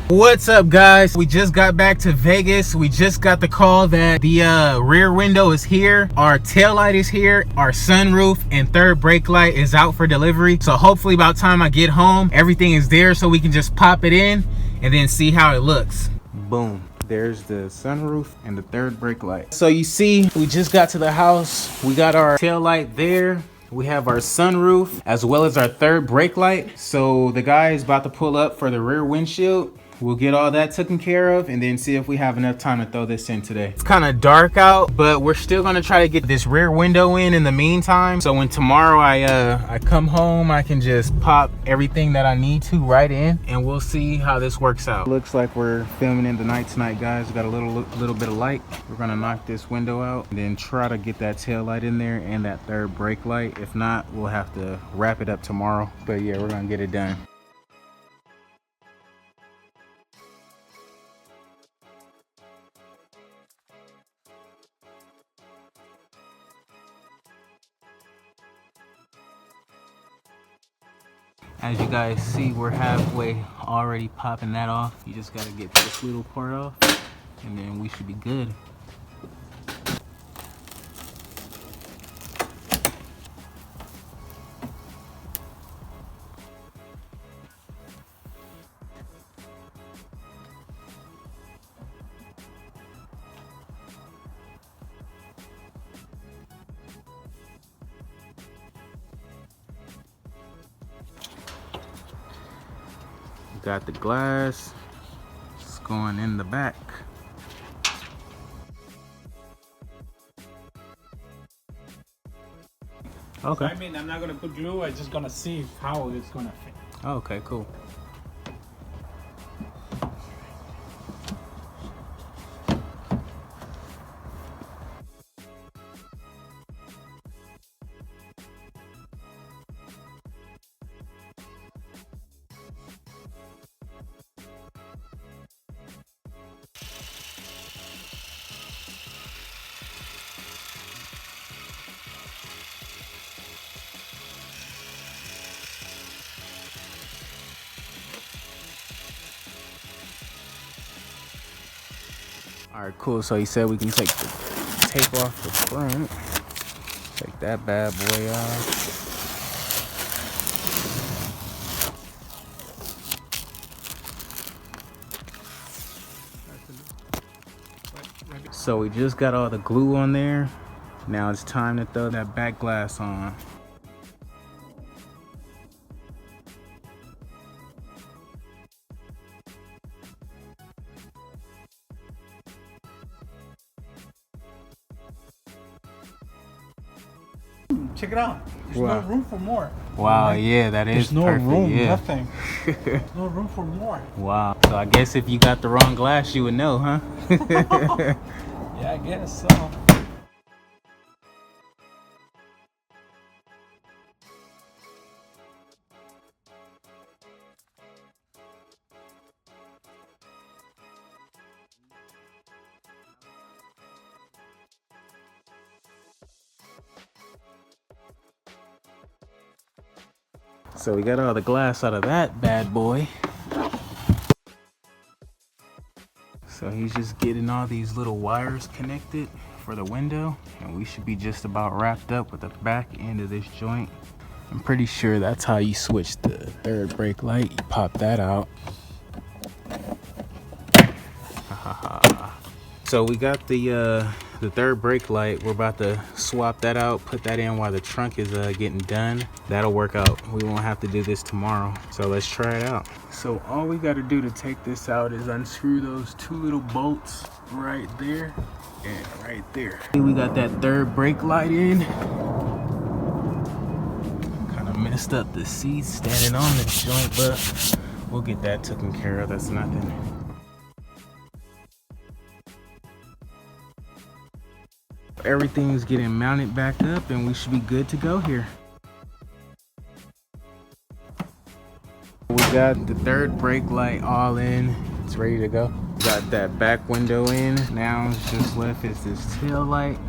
What's up, guys? We just got back to Vegas. We just got the call that the rear window is here, our tail light is here, our sunroof and third brake light is out for delivery. So hopefully by the time I get home, everything is there so we can just pop it in and then see how it looks. Boom. There's the sunroof and the third brake light. So you see, we just got to the house. We got our tail light there. We have our sunroof as well as our third brake light. So the guy is about to pull up for the rear windshield. We'll get all that taken care of and then see if we have enough time to throw this in today. It's kind of dark out, but we're still gonna try to get this rear window in the meantime. So when tomorrow I come home, I can just pop everything that I need to right in and we'll see how this works out. Looks like we're filming in the night tonight, guys. We got a little bit of light. We're gonna knock this window out and then try to get that tail light in there and that third brake light. If not, we'll have to wrap it up tomorrow. But yeah, we're gonna get it done. As you guys see, we're halfway already popping that off. You just gotta get this little part off and then we should be good. Got the glass, it's going in the back. Okay. I mean, I'm not gonna put glue, I'm just gonna see how it's gonna fit. Okay, cool. All right, cool. So he said we can take the tape off the front. Take that bad boy off. So we just got all the glue on there. Now it's time to throw that back glass on. Check it out. There's Wow. no room for more. Wow, yeah, that is There's no perfect. room, Yeah. nothing. There's no room for more. Wow. So I guess if you got the wrong glass, you would know, huh? Yeah, I guess so. So we got all the glass out of that bad boy. So he's just getting all these little wires connected for the window, and we should be just about wrapped up with the back end of this joint. I'm pretty sure that's how you switch the third brake light. You pop that out. So we got the third brake light. We're about to swap that out, put that in while the trunk is getting done. That'll work out. We won't have to do this tomorrow. So let's try it out. So all we got to do to take this out is unscrew those two little bolts right there and right there. We got that third brake light in. Kind of messed up the seats standing on the joint, but we'll get that taken care of. That's nothing. Everything's getting mounted back up and we should be good to go here. We got the third brake light all in. It's ready to go. Got that back window in. Now it's just left is this tail light.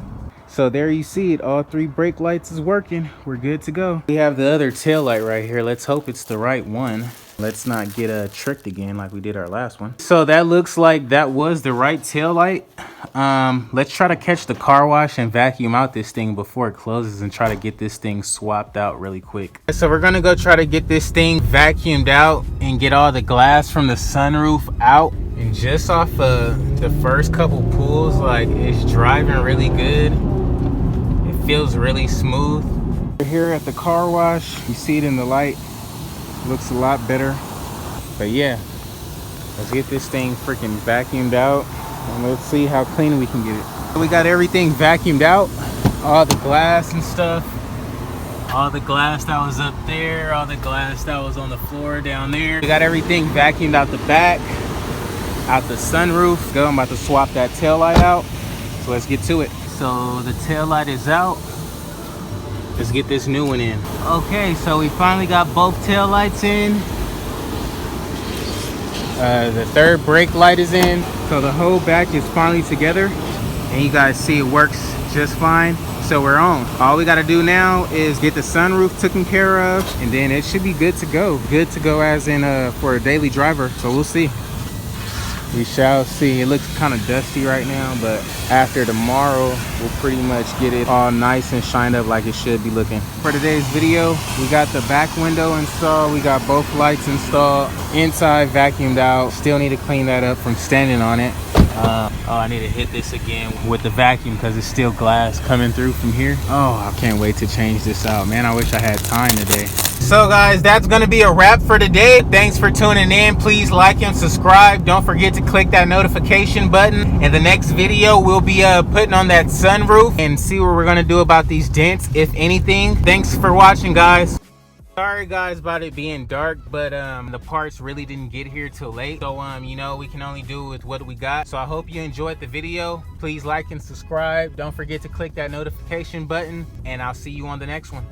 So there you see it, all three brake lights is working. We're good to go. We have the other tail light right here. Let's hope it's the right one. Let's not get tricked again like we did our last one. So that looks like that was the right tail light. Let's try to catch the car wash and vacuum out this thing before it closes and try to get this thing swapped out really quick. So we're gonna go try to get this thing vacuumed out and get all the glass from the sunroof out. And just off the first couple pulls, like, it's driving really good. It feels really smooth. We're here at the car wash. You see it in the light. Looks a lot better. But yeah, let's get this thing freaking vacuumed out and let's see how clean we can get it. We got everything vacuumed out, all the glass and stuff, all the glass that was up there, all the glass that was on the floor down there. We got everything vacuumed out the back, out the sunroof. I'm about to swap that tail light out, so let's get to it. So the tail light is out. Let's get this new one in. Okay, so we finally got both tail lights in. The third brake light is in. So the whole back is finally together. And you guys see it works just fine. So we're on. All we gotta do now is get the sunroof taken care of, and then it should be good to go. Good to go as in for a daily driver. So we'll see. We shall see. It looks kind of dusty right now, but after tomorrow, we'll pretty much get it all nice and shined up like it should be looking. For today's video, we got the back window installed. We got both lights installed. Inside vacuumed out. Still need to clean that up from standing on it. Oh, I need to hit this again with the vacuum because it's still glass coming through from here. Oh, I can't wait to change this out. Man, I wish I had time today. So guys, that's gonna be a wrap for today. Thanks for tuning in. Please like and subscribe. Don't forget to click that notification button. In the next video, we'll be putting on that sunroof and see what we're gonna do about these dents, if anything. Thanks for watching, guys. Sorry guys about it being dark, but the parts really didn't get here till late, so you know, we can only do with what we got. So I hope you enjoyed the video. Please like and subscribe. Don't forget to click that notification button, and I'll see you on the next one.